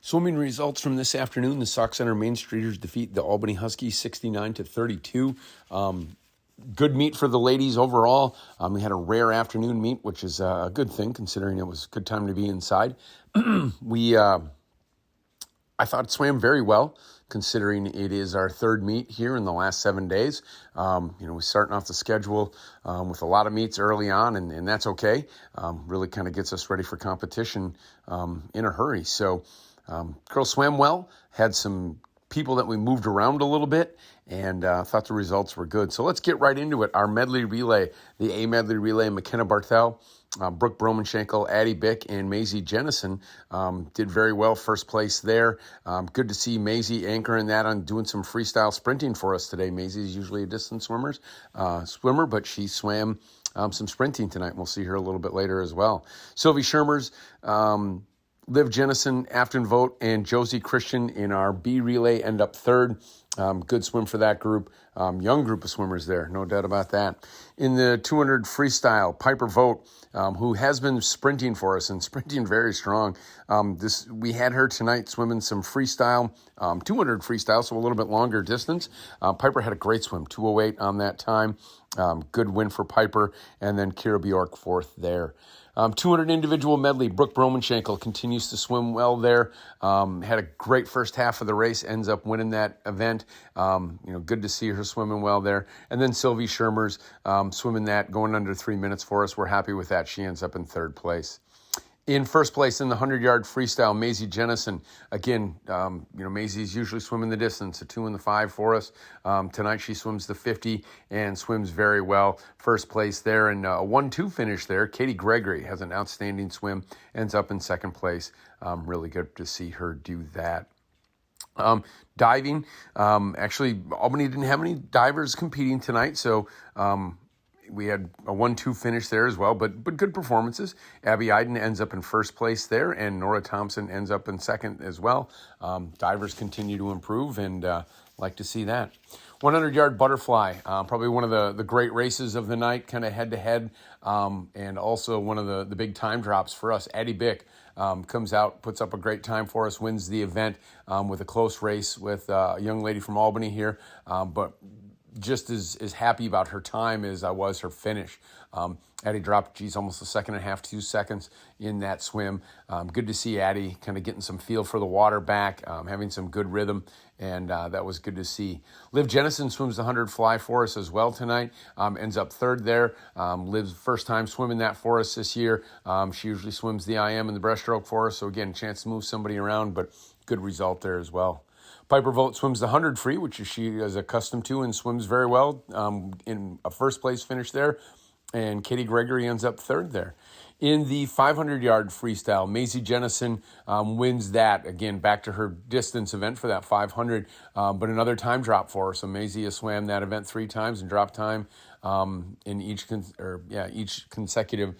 Swimming results from this afternoon: the Sauk Centre Main Streeters defeat the Albany Huskies 69-32. Good meet for the ladies overall. We had a rare afternoon meet, which is a good thing considering it was a good time to be inside. I thought it swam very well, considering it is our third meet here in the last 7 days. We're starting off the schedule with a lot of meets early on, and that's okay. Really kind of gets us ready for competition in a hurry. So girls swam well, had some people that we moved around a little bit, and thought the results were good. So let's get right into it. Our medley relay, the A medley relay, McKenna Barthel, Brooke Bromanshankle, Addie Bick, and Maisie Jennison did very well, first place there. Good to see Maisie anchoring that on doing some freestyle sprinting for us today. Maisie is usually a distance swimmer, but she swam some sprinting tonight, and we'll see her a little bit later as well. Sylvie Shermers, Liv Jennison, Afton Vogt, and Josie Christian in our B relay end up third. Good swim for that group. Young group of swimmers there, no doubt about that. In the 200 freestyle, Piper Vogt, who has been sprinting for us and sprinting very strong. We had her tonight swimming some freestyle, 200 freestyle, so a little bit longer distance. Piper had a great swim, 2:08 on that time. Good win for Piper, and then Kira Bjork fourth there. 200 individual medley, Brooke Bromanshankle continues to swim well there. Had a great first half of the race, ends up winning that event. Good to see her swimming well there. And then Sylvie Shermers swimming that, going under 3 minutes for us. We're happy with that. She ends up in third place. In first place in the 100-yard freestyle, Maisie Jennison. Again, Maisie's usually swimming the distance, a 2 and the 5 for us. Tonight she swims the 50 and swims very well. First place there, and a 1-2 finish there. Katie Gregory has an outstanding swim, ends up in second place. Really good to see her do that. Diving, actually, Albany didn't have any divers competing tonight, so we had a 1-2 finish there as well, but good performances. Abby Iden ends up in first place there, and Nora Thompson ends up in second as well. Divers continue to improve, and like to see that. 100-yard butterfly, probably one of the great races of the night, kind of head-to-head, and also one of the big time drops for us. Addie Bick comes out, puts up a great time for us, wins the event with a close race with a young lady from Albany here, but just as happy about her time as I was her finish. Addie dropped, almost a second and a half, 2 seconds in that swim. Good to see Addie kind of getting some feel for the water back, having some good rhythm, and that was good to see. Liv Jennison swims the 100 fly for us as well tonight, ends up third there. Liv's first time swimming that for us this year. She usually swims the IM and the breaststroke for us, so again, chance to move somebody around, but good result there as well. Piper Vogt swims the 100 free, which she is accustomed to and swims very well, in a first place finish there. And Katie Gregory ends up third there. In the 500-yard freestyle, Maisie Jennison wins that. Again, back to her distance event for that 500, but another time drop for her. So Maisie has swam that event 3 times and dropped time in each consecutive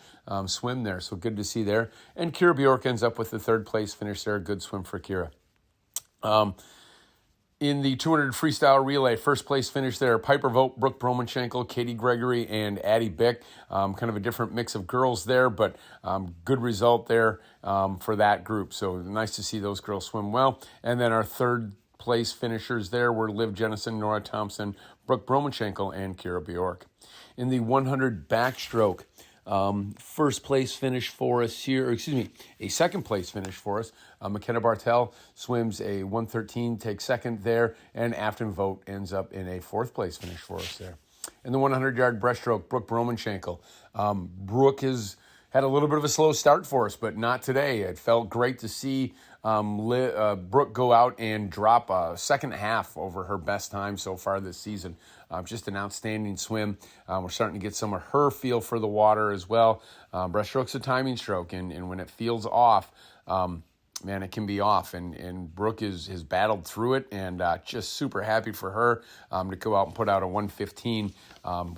swim there. So good to see there. And Kira Bjork ends up with the third place finish there. Good swim for Kira. In the 200 freestyle relay, first place finish there, Piper Vogt, Brooke Bromanshankle, Katie Gregory, and Addie Bick. Kind of a different mix of girls there, but good result there for that group. So nice to see those girls swim well. And then our third place finishers there were Liv Jennison, Nora Thompson, Brooke Bromanshankle, and Kira Bjork. In the 100 backstroke, first place finish for us here, a second place finish for us. McKenna Barthel swims a 1:13, takes second there, and Afton Vogt ends up in a fourth place finish for us there. In the 100-yard breaststroke, Brooke Bromanshankle. Brooke has had a little bit of a slow start for us, but not today. It felt great to see Brooke go out and drop a second half over her best time so far this season. Just an outstanding swim. We're starting to get some of her feel for the water as well. Breaststroke's a timing stroke, and when it feels off, it can be off. And Brooke has battled through it, and just super happy for her to go out and put out a 1:15.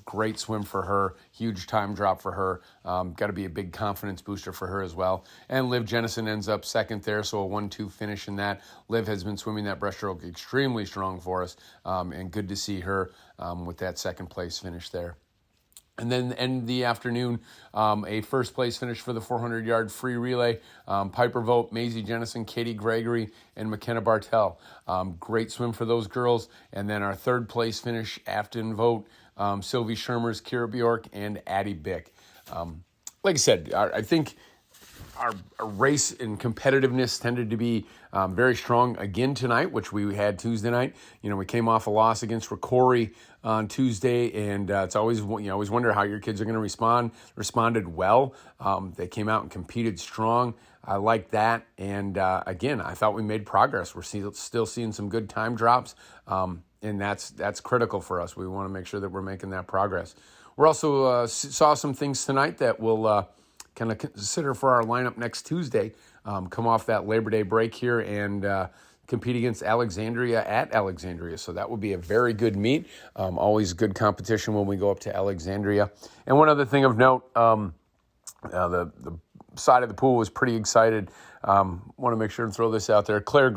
Great swim for her. Huge time drop for her. Got to be a big confidence booster for her as well. And Liv Jennison ends up second there, so a 1-2 finish in that. Liv has been swimming that breaststroke extremely strong for us, and good to see her with that second place finish there. And then end the afternoon, a first place finish for the 400-yard free relay. Piper Vogt, Maisie Jennison, Katie Gregory, and McKenna Bartell. Great swim for those girls. And then our third place finish, Afton Vogt, Sylvie Shermers, Kira Bjork, and Addie Bick. Like I said, I think our race and competitiveness tended to be very strong again tonight, which we had Tuesday night. We came off a loss against Ricori on Tuesday, and it's always, always wonder how your kids are going to respond. Responded well. They came out and competed strong. I like that. And again, I thought we made progress. We're still seeing some good time drops, and that's critical for us. We want to make sure that we're making that progress. We're also saw some things tonight that will kind of consider for our lineup next Tuesday. Come off that Labor Day break here and compete against Alexandria at Alexandria. So that will be a very good meet. Always good competition when we go up to Alexandria. And one other thing of note, the side of the pool was pretty excited. Want to make sure and throw this out there. Claire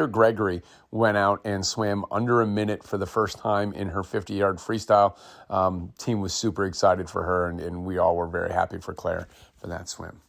Gregory went out and swam under a minute for the first time in her 50-yard freestyle. Team was super excited for her, and we all were very happy for Claire for that swim.